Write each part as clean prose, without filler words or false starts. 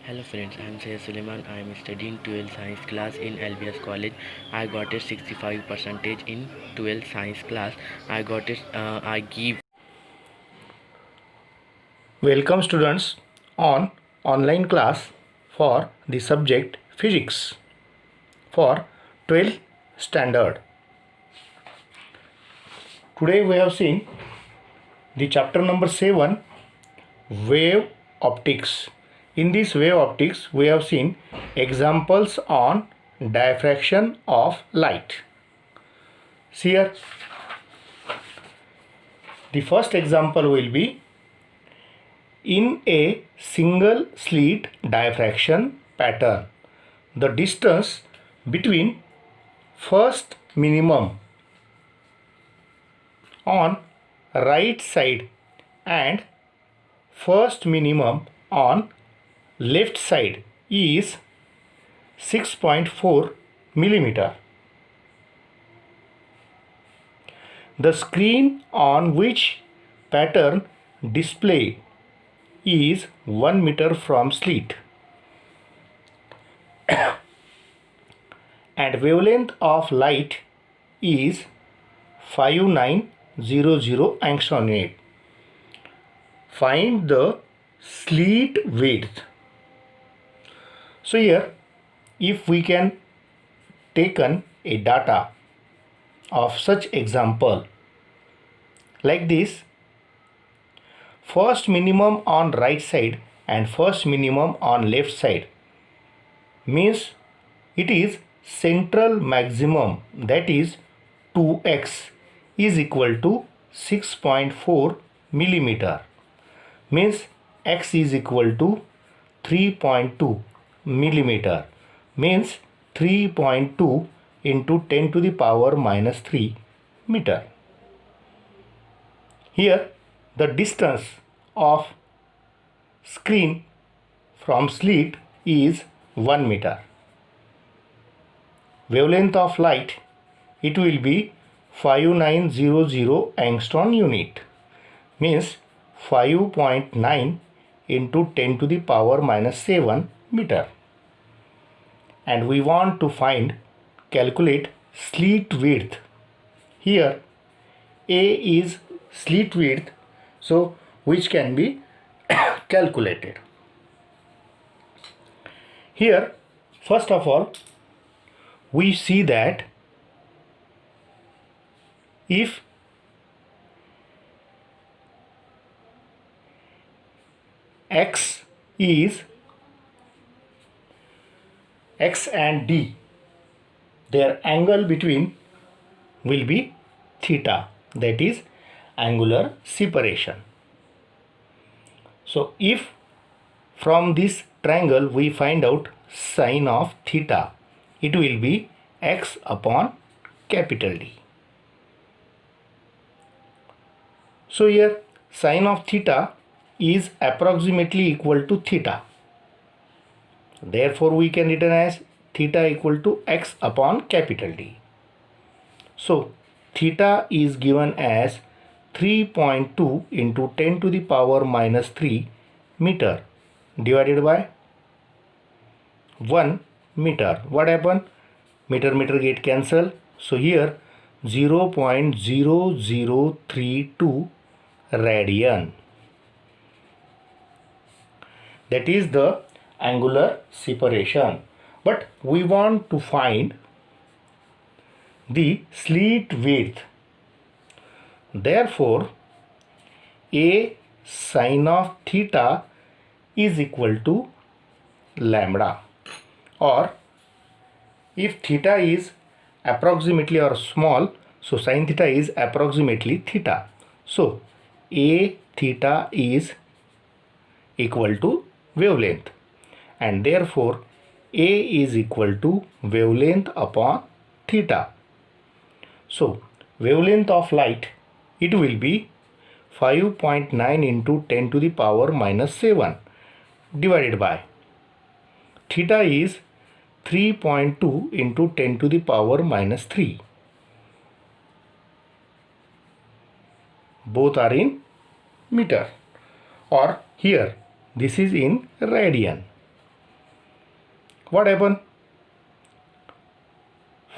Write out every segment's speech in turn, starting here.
Hello friends, I am Syed Suleiman. I am studying 12th science class in LBS college. I got a 65 percentage in 12th science class. I got it. I give. Welcome students on online class for the subject physics for 12th standard. Today we have seen the chapter number 7, wave optics. In this wave optics we have seen examples on diffraction of light. See here, the first example will be in a single slit diffraction pattern. The distance between first minimum on right side and first minimum on left side is 6.4 millimeter. The screen on which pattern display is 1 meter from slit and wavelength of light is 5900 angstrom unit. Find the slit width. So here, if we can taken a data of such example like this, first minimum on right side and first minimum on left side means it is central maximum, that is 2x is equal to 6.4 millimeter, means x is equal to 3.2 millimeter, means 3.2 into 10 to the power minus 3 meter. Here the distance of screen from slit is 1 meter. Wavelength of light, it will be 5900 angstrom unit, means 5.9 into 10 to the power minus 7 meter. And we want to calculate slit width. Here A is slit width, so which can be calculated. Here first of all we see that if x is x and d, their angle between will be theta, that is angular separation. So if from this triangle we find out sine of theta, it will be x upon capital D. So here sine of theta is approximately equal to theta. Therefore we can written as theta equal to x upon capital D. So theta is given as 3.2 into 10 to the power minus 3 meter divided by 1 meter. What happened? Meter get cancel. So here 0.0032 radian. That is the angular separation. But we want to find the slit width. Therefore A sine of theta is equal to lambda, or if theta is approximately or small, so sine theta is approximately theta. So A theta is equal to wavelength, and therefore A is equal to wavelength upon theta. So wavelength of light, it will be 5.9 into 10 to the power minus 7 divided by theta is 3.2 into 10 to the power minus 3. Both are in meter, or here this is in radian. What happened?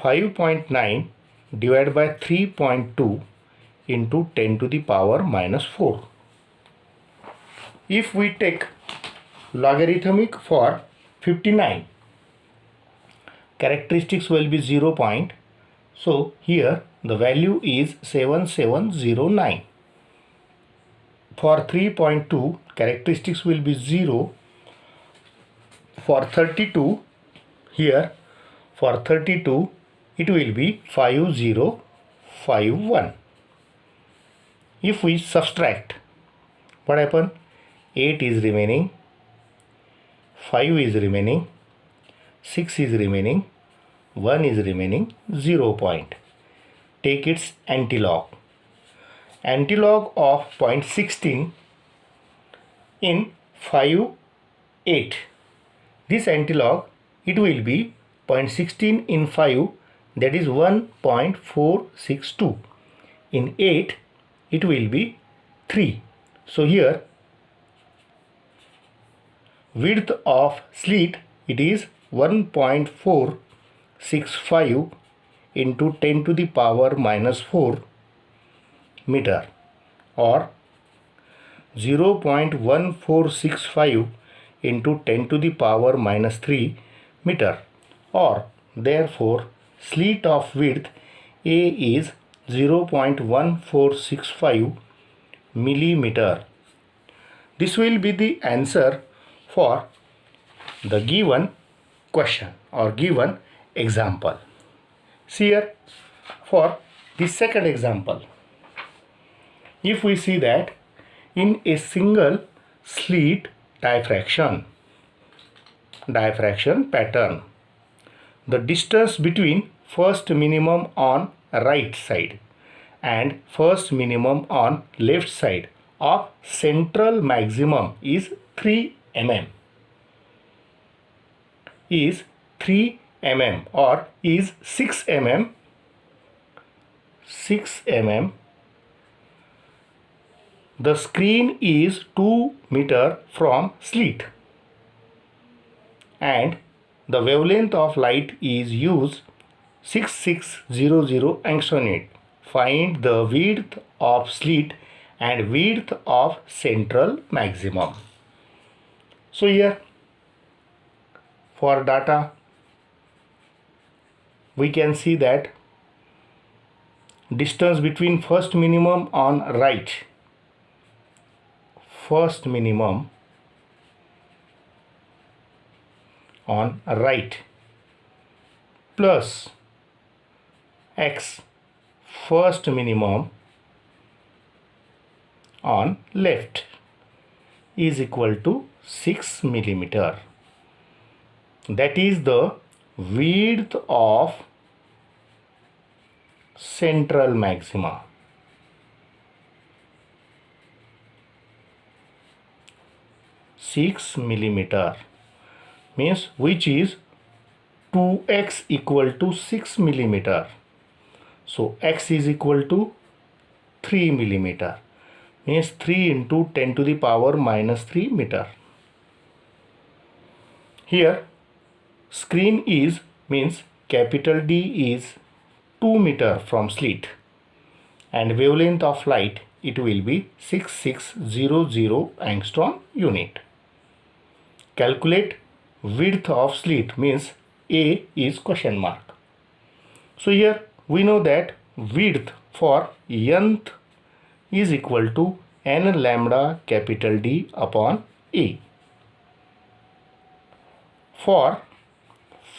5.9 divided by 3.2 into 10 to the power minus 4. If we take logarithmic for 59, characteristics will be 0. So here the value is 7709. For 3.2, characteristics will be 0. For 32, here for 32 it will be 5051. If we subtract, what happen? 8 is remaining, 5 is remaining, 6 is remaining, 1 is remaining, 0. Take its antilog. Antilog of 0.16 in 5, 8. This antilog, it will be 0.16 in 5, that is 1.462. In 8, it will be 3. So here, width of slit, it is 1.465 into 10 to the power minus 4 meter, or 0.1465 into 10 to the power minus 3 meter, or therefore slit of width A is 0.1465 millimeter. This will be the answer for the given question or given example. See here, for the second example, if we see that in a single slit diffraction pattern, the distance between first minimum on right side and first minimum on left side of central maximum is 3 mm. Is 3 mm or is 6 mm. 6 mm. The screen is 2 meter from slit and the wavelength of light is used 6600 angstrom unit. Find the width of slit and width of central maximum. So here for data we can see that distance between first minimum on right, first minimum on right plus x first minimum on left is equal to 6 millimeter. That is the width of central maxima. 6 millimeter means which is 2x equal to 6 millimeter. So x is equal to 3 millimeter means 3 into 10 to the power minus 3 meter. Here screen is means capital D is 2 meter from slit and wavelength of light it will be 6600 angstrom unit. Calculate width of slit means A is question mark. So here we know that width for nth is equal to n lambda capital D upon A. For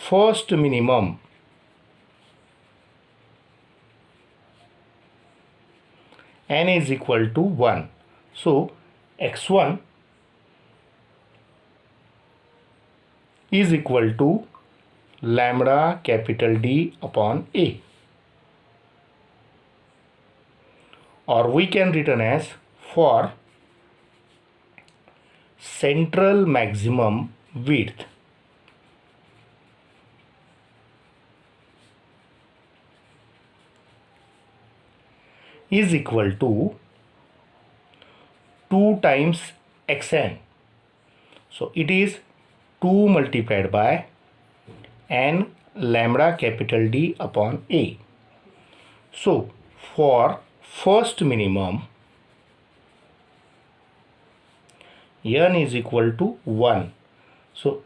first minimum n is equal to 1. So x1 is equal to lambda capital D upon A, or we can written as for central maximum width is equal to 2 times xn. So it is 2 multiplied by n lambda capital D upon A. So for first minimum, n is equal to 1. So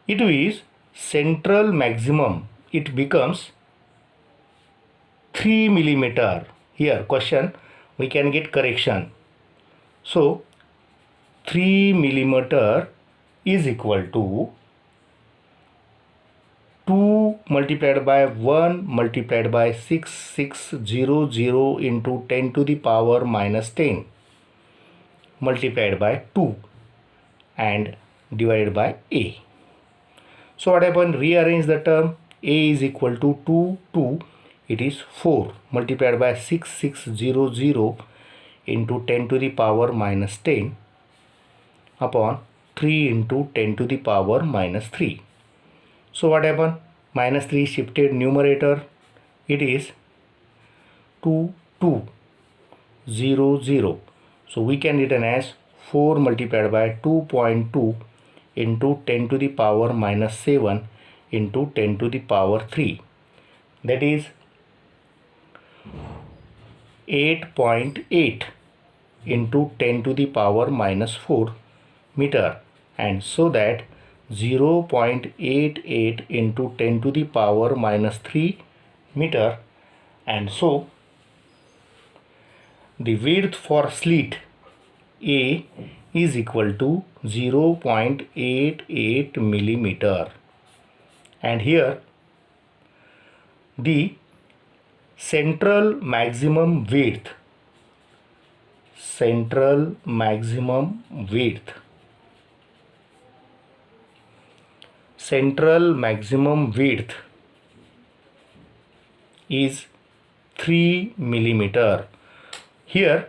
it is central maximum. It becomes 3 millimeter. Here question, we can get correction. So 3 millimeter is equal to 2 multiplied by 1 multiplied by 6600 into 10 to the power minus 10 multiplied by 2 and divided by A. So what happened? Rearrange the term. A is equal to 2, it is 4 multiplied by 6600 into 10 to the power minus 10 upon 3 into 10 to the power minus 3. So what happened? Minus 3 shifted numerator. It is 2200. So we can written as 4 multiplied by 2.2 into 10 to the power minus 7 into 10 to the power 3. That is 8.8 into 10 to the power minus 4 meter, and so that 0.88 into 10 to the power minus 3 meter, and so the width for slit A is equal to 0.88 millimeter, and here the central maximum width is 3 millimeter. Here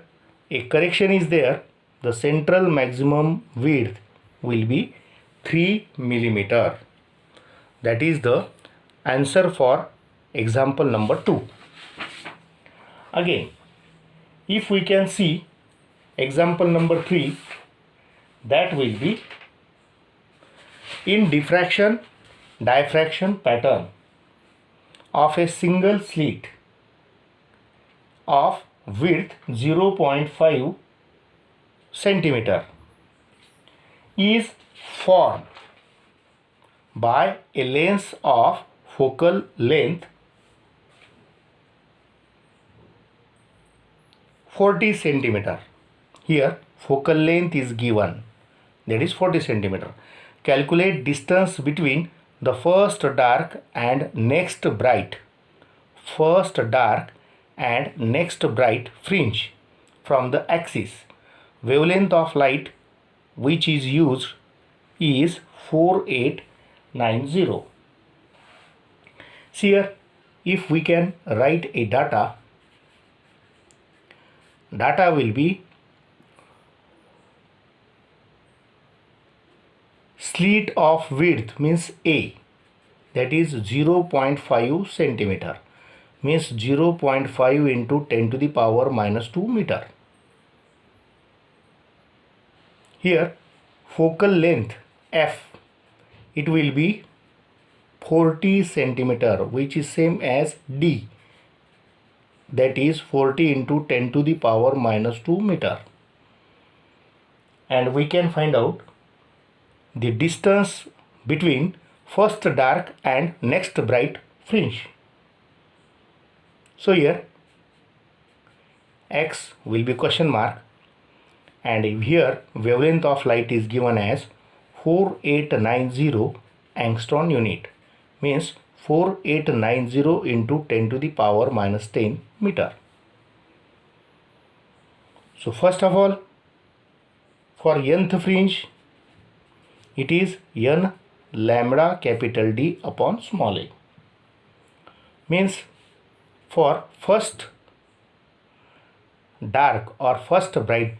a correction is there. The central maximum width will be 3 millimeter. That is the answer for example number 2. Again, if we can see example number 3, that will be in diffraction diffraction pattern of a single slit of width 0.5 centimeter is formed by a lens of focal length 40 centimeter. Here focal length is given, that is 40 centimeter. Calculate distance between the first dark and next bright fringe from the axis. Wavelength of light which is used is 4890. See here, if we can write a data will be slit of width means A, that is 0.5 centimeter, means 0.5 into 10 to the power minus 2 meter. Here focal length F, it will be 40 centimeter, which is same as D, that is 40 into 10 to the power minus 2 meter. And we can find out the distance between first dark and next bright fringe. So here X will be question mark, and here wavelength of light is given as 4890 angstrom unit, means 4890 into 10 to the power minus 10 meter. So first of all, for nth fringe, it is n lambda capital D upon small a, means for first dark or first bright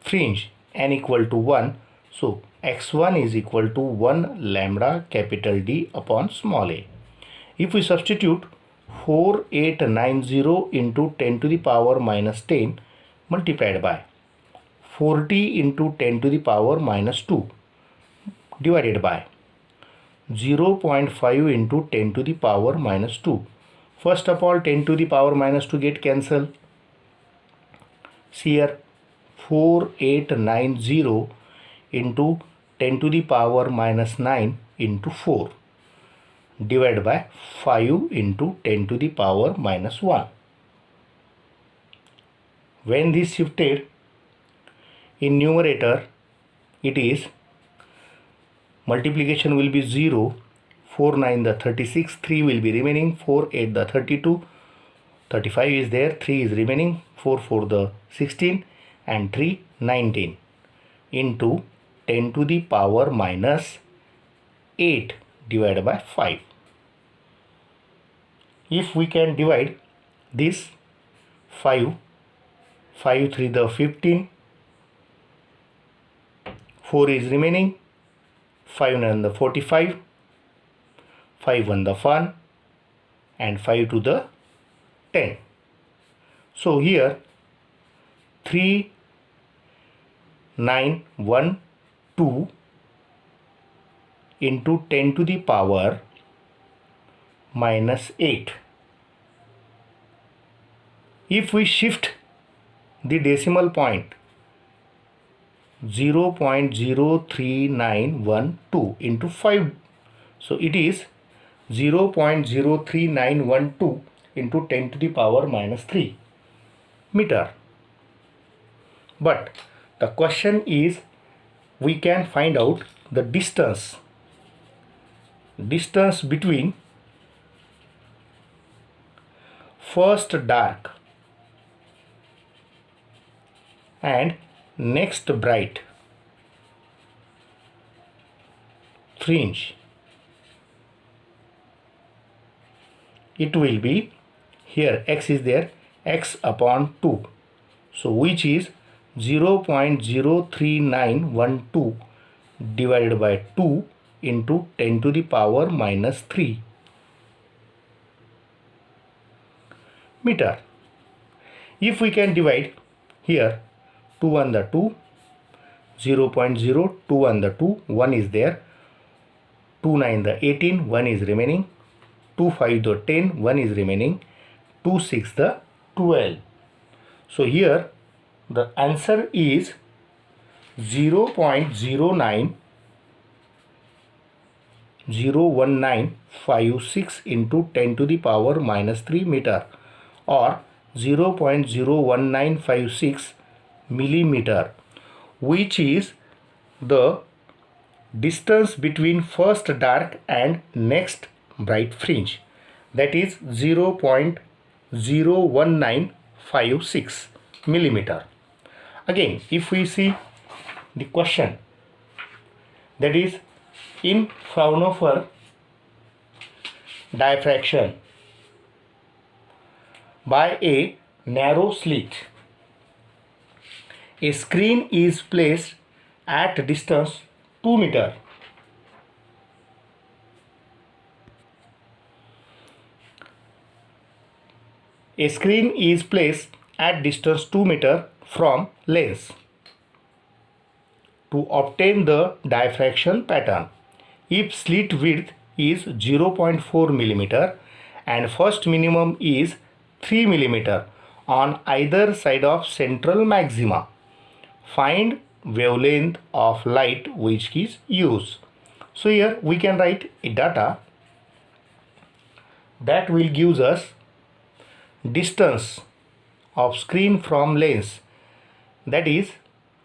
fringe n equal to 1, so x1 is equal to 1 lambda capital D upon small a. If we substitute 4890 into 10 to the power minus 10 multiplied by 40 into 10 to the power minus 2 divided by 0.5 into 10 to the power minus 2. First of all, 10 to the power minus 2 get cancelled. See here, 4890 into 10 to the power minus 9 into 4 divided by 5 into 10 to the power minus 1. When this shifted in numerator, it is multiplication will be 0, 4 9 the 36, 3 will be remaining, 4 8 the 32, 35 is there, 3 is remaining, 4 4 the 16 and 3 19 into 10 to the power minus 8 divided by 5. If we can divide this 5 3 the 15, 4 is remaining, 5 9 the 45, 5 1 the 1 and 5 to the 10. So here 3 9 1 2 into 10 to the power minus 8. If we shift the decimal point 0.03912 into 5, so it is 0.03912 into 10 to the power minus 3 meter. But the question is, we can find out the distance between first dark and next bright fringe. It will be, here x is there, x upon 2, so which is 0.03912 divided by 2 into 10 to the power minus 3 meter. If we can divide here 2 on the 2, 0.0, 2 on the 2, 1 is there, 2 9 the 18, 1 is remaining, 2 5 the 10, 1 is remaining, 2 6 the 12. So here the answer is 0.01956 into 10 to the power minus 3 meter, or 0.01956 millimeter, which is the distance between first dark and next bright fringe, that is 0.01956 millimeter. Again, if we see the question, that is in Fraunhofer diffraction by a narrow slit, a screen is placed at distance 2 meter. A screen is placed at distance 2 meter from lens to obtain the diffraction pattern. If slit width is 0.4 millimeter and first minimum is 3 millimeter on either side of central maxima, find wavelength of light which is used. So here we can write a data that will give us distance of screen from lens, that is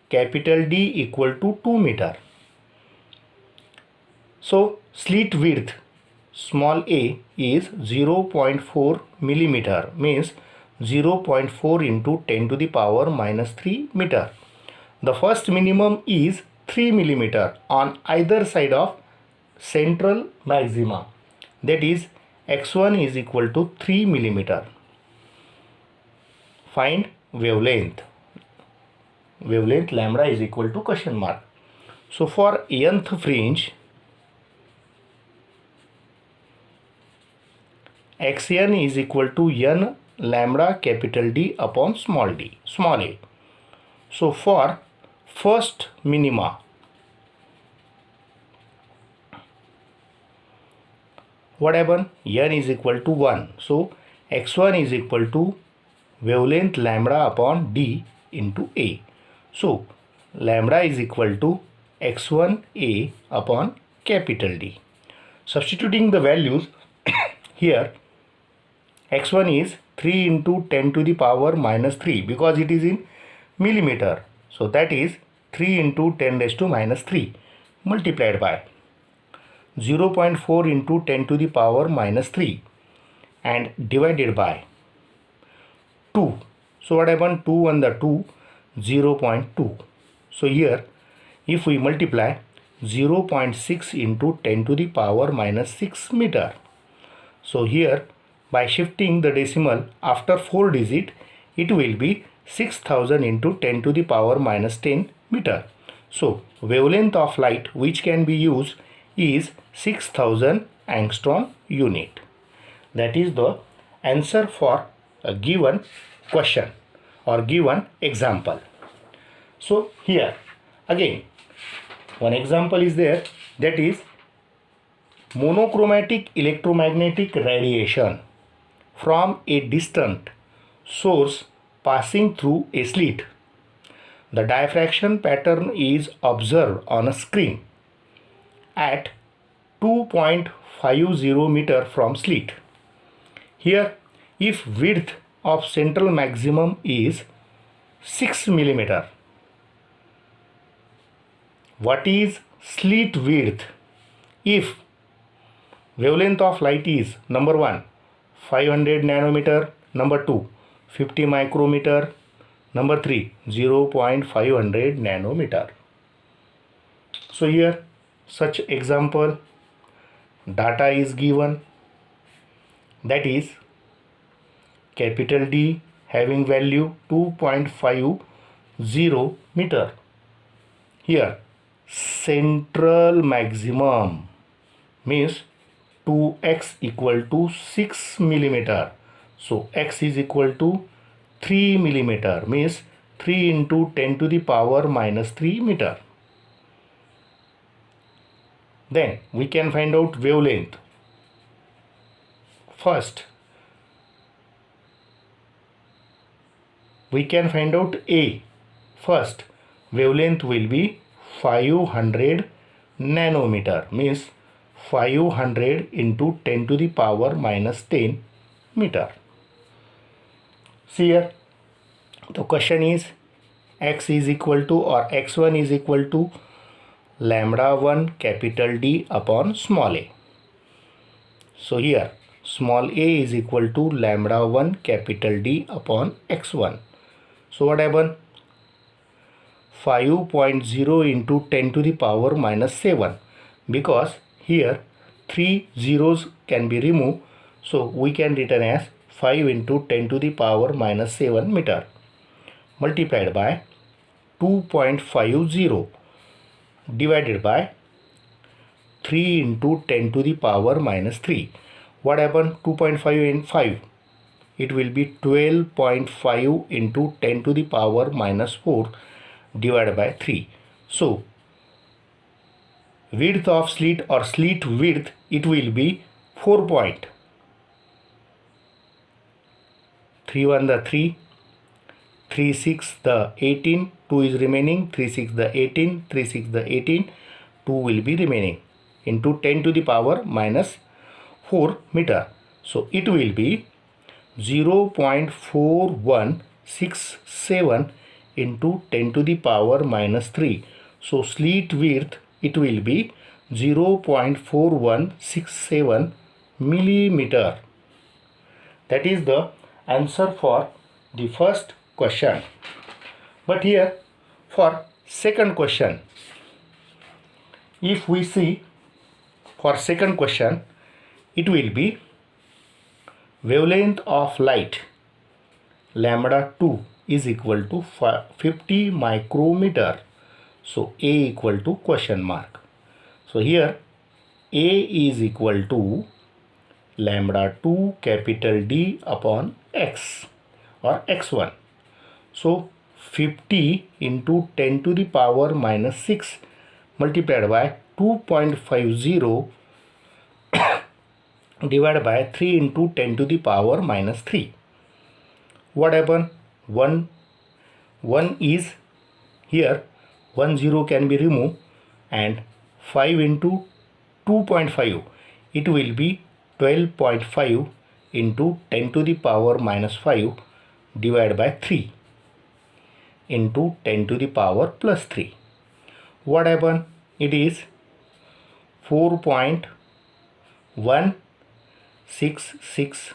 capital D equal to 2 meter. So slit width small a is 0.4 millimeter, means 0.4 into 10 to the power minus 3 meter. The first minimum is 3 millimeter on either side of central maxima, that is x1 is equal to 3 millimeter. Find wavelength. Wavelength lambda is equal to question mark. So for nth fringe, xn is equal to n lambda capital D upon small d, small a. So for first minima, what happen? N is equal to 1. So x1 is equal to wavelength lambda upon d into A. So lambda is equal to x1a upon capital D. Substituting the values here, x1 is 3 into 10 to the power minus 3 because it is in millimeter. So that is 3 into 10 raised to minus 3 multiplied by 0.4 into 10 to the power minus 3 and divided by 2. So what happened? 2 on the 2, 0.2. So here if we multiply 0.6 into 10 to the power minus 6 meter. So here by shifting the decimal after 4 digit, it will be 6000 into 10 to the power minus 10 meter. So wavelength of light which can be used is 6000 angstrom unit. That is the answer for a given question or given example. So here again one example is there, that is monochromatic electromagnetic radiation from a distant source passing through a slit. The diffraction pattern is observed on a screen at 2.50 meter from slit. Here if width of central maximum is 6 millimeter, what is slit width if wavelength of light is number 1 500 nanometer, number 2 50 micrometer, number 3 0.500 nanometer. So here such example data is given, that is capital D having value 2.50 meter. Here central maximum means 2x equal to 6 millimeter. So x is equal to 3 millimeter means 3 into 10 to the power minus 3 meter. Then we can find out wavelength. First we can find out A. First wavelength will be 500 nanometer means 500 into 10 to the power minus 10 meter. See here the question is x is equal to or x1 is equal to lambda 1 capital D upon small a. So here small a is equal to lambda 1 capital D upon x1. So what happened? 5.0 into 10 to the power minus 7 because here 3 zeros can be removed, so we can written as 5 into 10 to the power minus 7 meter multiplied by 2.50 divided by 3 into 10 to the power minus 3. What happened? 2.5 and 5, it will be 12.5 into 10 to the power minus 4 divided by 3. So width of slit or slit width, it will be 4 point. 3 1 the 3, 3 6 the 18, 2 is remaining, 3 6 the 18, 3 6 the 18, 2 will be remaining into 10 to the power minus 4 meter. So it will be 0.4167 into 10 to the power minus 3. So slit width, it will be 0.4167 millimeter. That is the answer for the first question. But here for second question, if we see for second question, it will be wavelength of light lambda 2 is equal to 50 micrometer. So A equal to question mark. So here A is equal to lambda 2 capital D upon x or x1. So 50 into 10 to the power minus 6 multiplied by 2.50 divided by 3 into 10 to the power minus 3. What happened? 1 is here, 1 0 can be removed, and 5 into 2.5, it will be 12.5 into 10 to the power minus 5 divided by 3 into 10 to the power plus 3. What happened? It is 4.166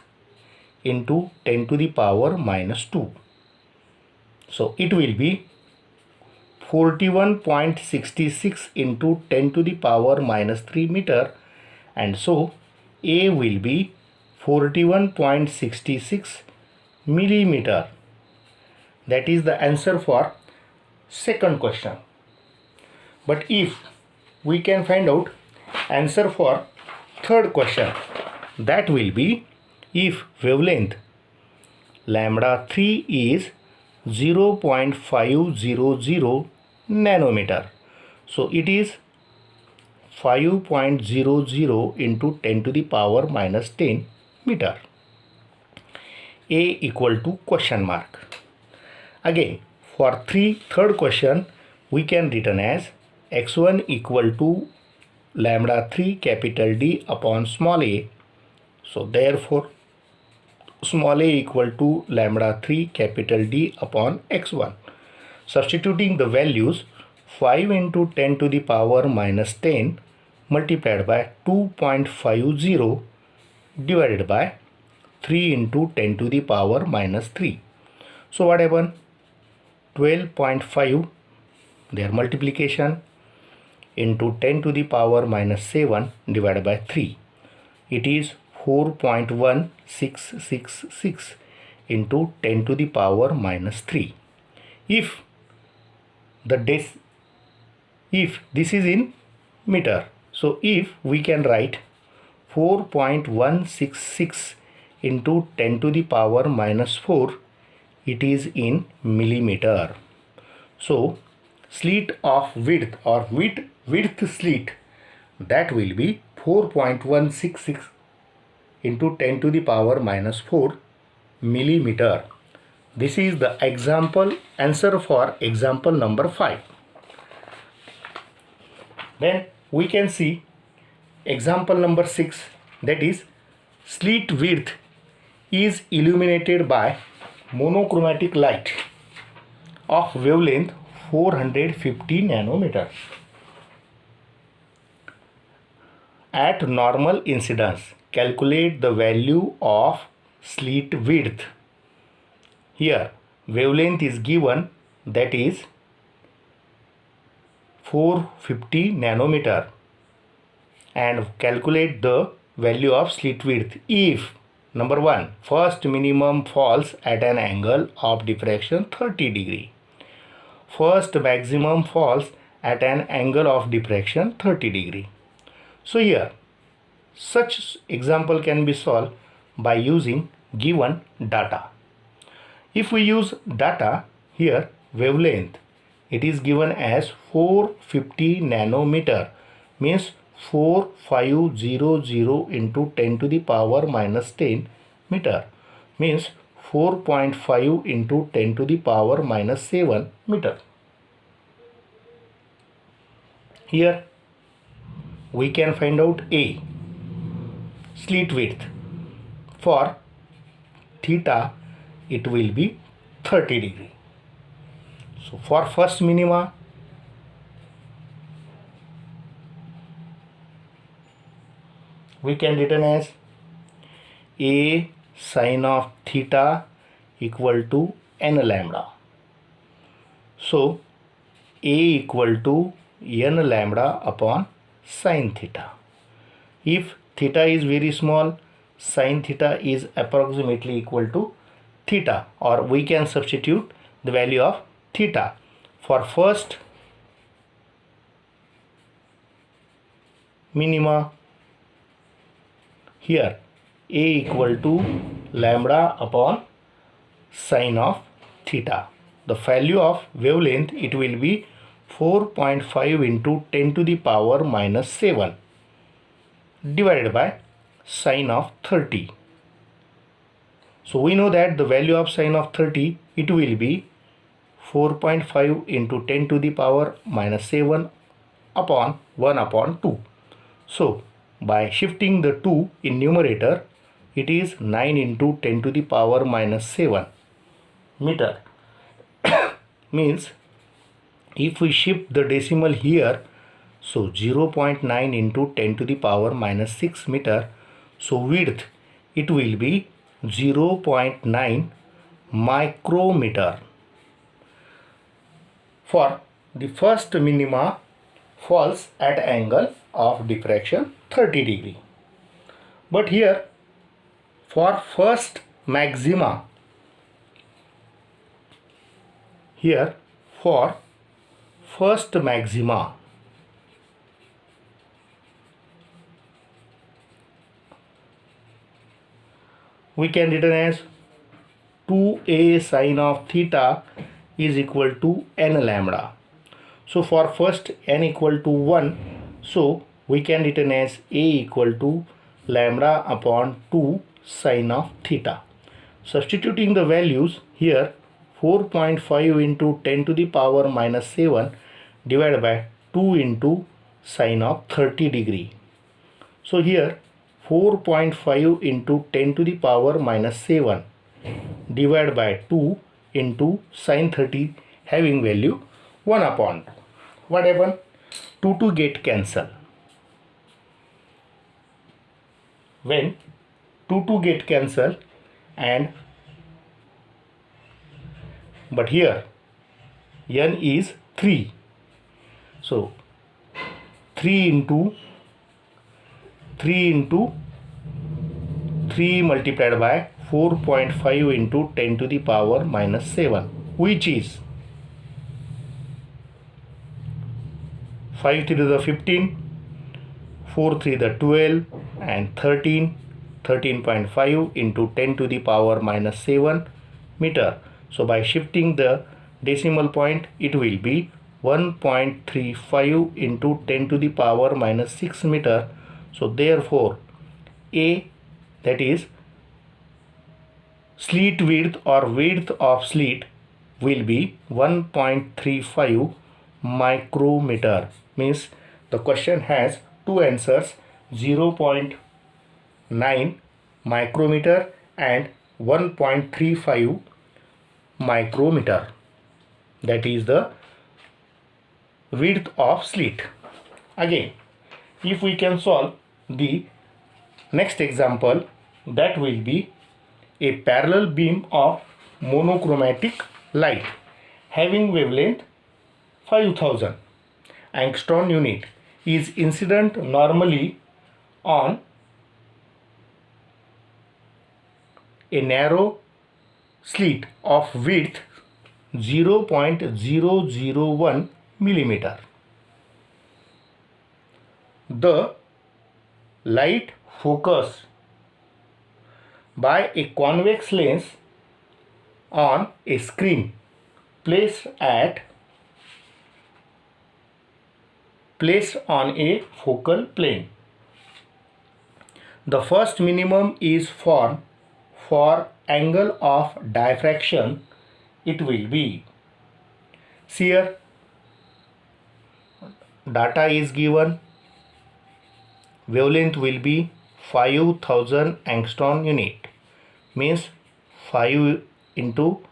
into 10 to the power minus 2. So it will be 41.66 into 10 to the power minus 3 meter, and so A will be 41.66 millimeter. That is the answer for second question. But if we can find out answer for third question, that will be if wavelength lambda 3 is 0.500 nanometer. So it is 5.00 into 10 to the power minus 10 meter. A equal to question mark. Again, for third question, we can written as x1 equal to lambda 3 capital D upon small a. So therefore, small a equal to lambda 3 capital D upon x1. Substituting the values, 5 into 10 to the power minus 10 multiplied by 2.50 divided by 3 into 10 to the power minus 3. So what happened? 12.5, their multiplication, into 10 to the power minus 7 divided by 3. It is 4.1666 into 10 to the power minus 3. If this is in meter, so if we can write 4.166 into 10 to the power minus 4, it is in millimeter. So slit of width or width slit, that will be 4.166 into 10 to the power minus 4 millimeter. This is the example answer for example number 5. Then we can see example number 6, that is slit width is illuminated by monochromatic light of wavelength 450 nanometer. At normal incidence, calculate the value of slit width. Here wavelength is given, that is 450 nanometer, and calculate the value of slit width if number 1, first minimum falls at an angle of diffraction 30 degree. First maximum falls at an angle of diffraction 30 degree. So here such example can be solved by using given data. If we use data, here wavelength, it is given as 450 nanometer, means 4500 into 10 to the power minus 10 meter, means 4.5 into 10 to the power minus 7 meter. Here we can find out A, slit width. For theta, it will be 30 degree. So for first minima, we can written as A sine of theta equal to n lambda. So A equal to n lambda upon sine theta. If theta is very small, sine theta is approximately equal to theta, or we can substitute the value of theta. For first minima, here A equal to lambda upon sine of theta. The value of wavelength, it will be 4.5 into 10 to the power minus 7 divided by sine of 30. So we know that the value of sine of 30, it will be 4.5 into 10 to the power minus 7 upon 1 upon 2. So by shifting the 2 in numerator, it is 9 into 10 to the power minus 7 meter. Means if we shift the decimal here, so 0.9 into 10 to the power minus 6 meter, so width it will be 0.9 micrometer. For the first minima falls at angle of diffraction 30 degree. But here for first maxima, here for first maxima, we can written as 2a sine of theta is equal to n lambda. So for first n equal to 1, so we can written as a equal to lambda upon 2 sine of theta. Substituting the values here, 4.5 into 10 to the power minus 7 divided by 2 into sine of 30 degree. So here 4.5 into 10 to the power minus 7 divided by 2 into sine 30 having value 1 upon 2. What happened? 2 get cancelled. When 2 get cancelled, and but here n is 3, so 3 into 3 multiplied by 4.5 into 10 to the power minus 7, which is 5 3 to the 15, 4 3 the 12, and 13.5 into 10 to the power minus 7 meter. So by shifting the decimal point, it will be 1.35 into 10 to the power minus 6 meter. So therefore A, that is slit width or width of slit, will be 1.35 micrometer. Means the question has two answers, 0.9 micrometer and 1.35 micrometer. That is the width of slit. Again, if we can solve the next example, that will be a parallel beam of monochromatic light having wavelength 5000 angstrom unit is incident normally on a narrow slit of width 0.001 millimeter. The light focused by a convex lens on a screen placed on a focal plane. The first minimum is formed for angle of diffraction. It will be, here data is given, wavelength will be 5000 angstrom unit, means 5 into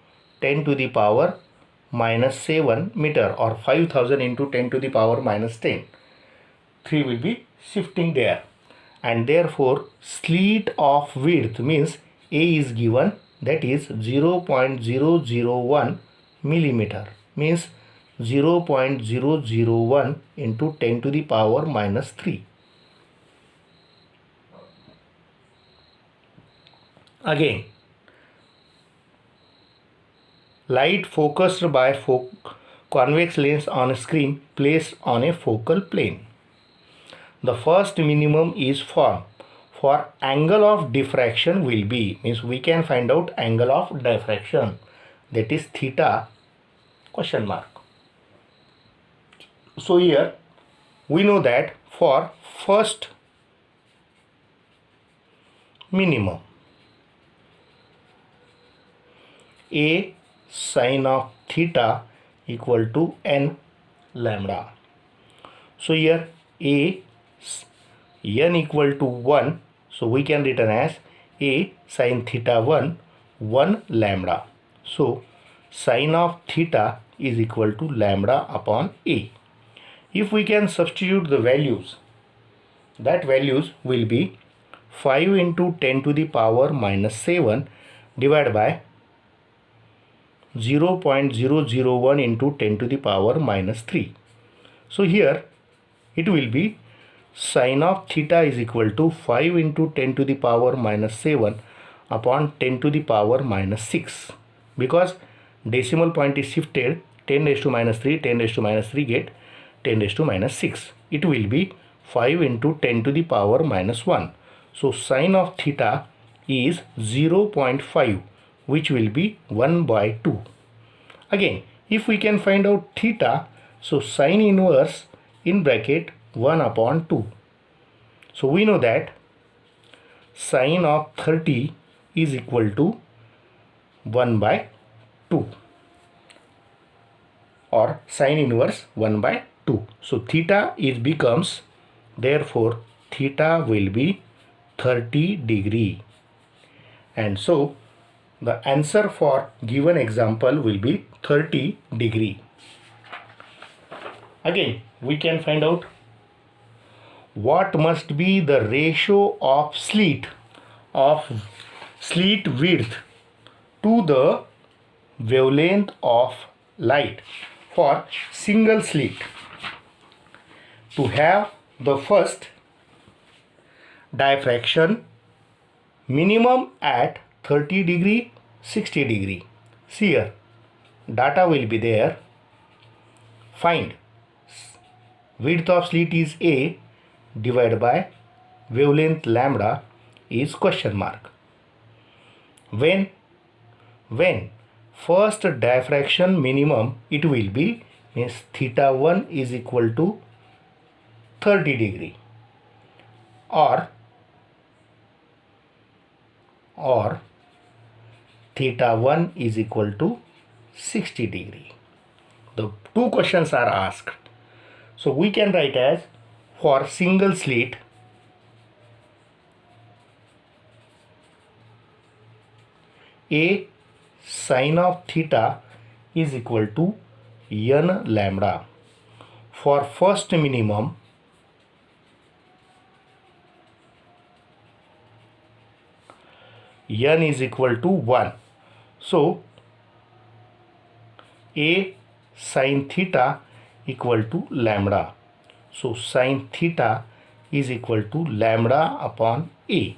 10 to the power minus 7 meter, or 5000 into 10 to the power minus 10. 3 will be shifting there, and therefore slit of width means A is given, that is 0.001 millimeter, means 0.001 into 10 to the power minus 3. Again, light focused by convex lens on a screen placed on a focal plane. The first minimum is formed for angle of diffraction will be, means we can find out angle of diffraction, that is theta question mark. So here we know that for first minimum. A sine of theta equal to n lambda. So here a n equal to 1, so we can written as a sine theta 1 lambda. So sine of theta is equal to lambda upon a. If we can substitute the values, that values will be 5 into 10 to the power minus 7 divided by 0.001 into 10 to the power minus 3. So here it will be sine of theta is equal to 5 into 10 to the power minus 7 upon 10 to the power minus 6, because decimal point is shifted, 10 raised to minus 3, 10 raised to minus 3 get 10 raised to minus 6. It will be 5 into 10 to the power minus 1. So sine of theta is 0.5, which will be 1 by 2. Again, if we can find out theta, so sine inverse in bracket 1 upon 2. So we know that sine of 30 is equal to 1 by 2, or sine inverse 1 by 2. So theta is becomes, therefore theta will be 30 degree. And so the answer for given example will be 30 degree. Again, we can find out what must be the ratio of slit width to the wavelength of light for single slit. To have the first diffraction minimum at 30 degree, 60 degree. See here, data will be there. Find width of slit is A divided by wavelength lambda is question mark. When first diffraction minimum, it will be means theta 1 is equal to 30 degree, or theta 1 is equal to 60 degree. The two questions are asked. So we can write as for single slit, A sine of theta is equal to n lambda. For first minimum, n is equal to 1. So A sine theta equal to lambda. So sine theta is equal to lambda upon A.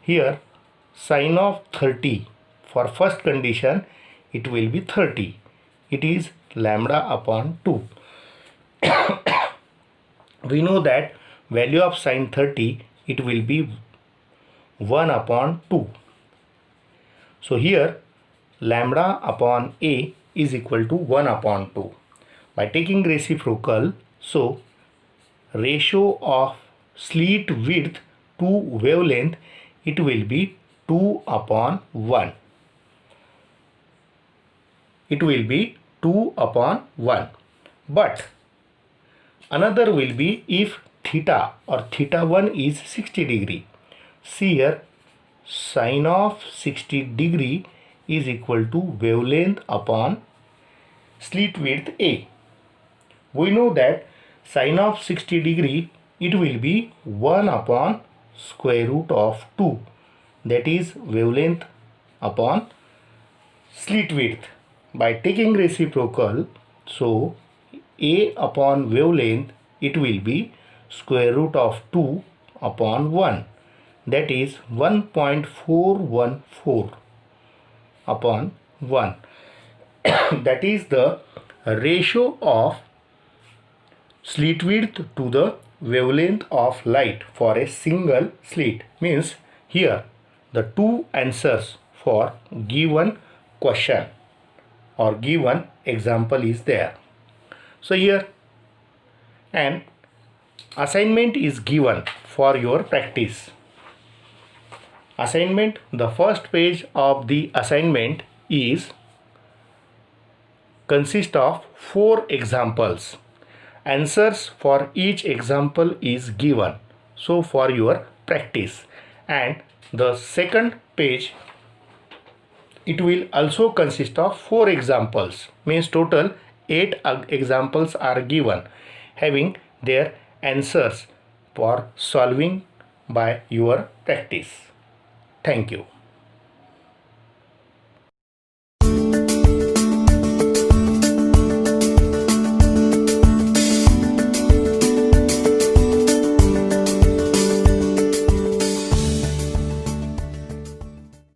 Here sine of 30, for first condition it will be 30. It is lambda upon 2. We know that value of sine 30, it will be 1 upon 2. So here lambda upon A is equal to 1 upon 2. By taking reciprocal, so ratio of slit width to wavelength, it will be 2 upon 1. It will be 2 upon 1. But another will be if theta or theta 1 is 60 degree. See here, sine of 60 degree is equal to wavelength upon slit width A. We know that sine of 60 degree, it will be 1 upon square root of 2, that is wavelength upon slit width. By taking reciprocal, so A upon wavelength, it will be square root of 2 upon 1, that is 1.414 upon 1. That is the ratio of slit width to the wavelength of light for a single slit. Means here the two answers for given question or given example is there. So here an assignment is given for your practice. assignment. The first page of the assignment is consist of 4 examples. Answers for each example is given, so for your practice. And the second page, it will also consist of 4 examples, means total 8 examples are given, having their answers for solving by your practice. Thank you.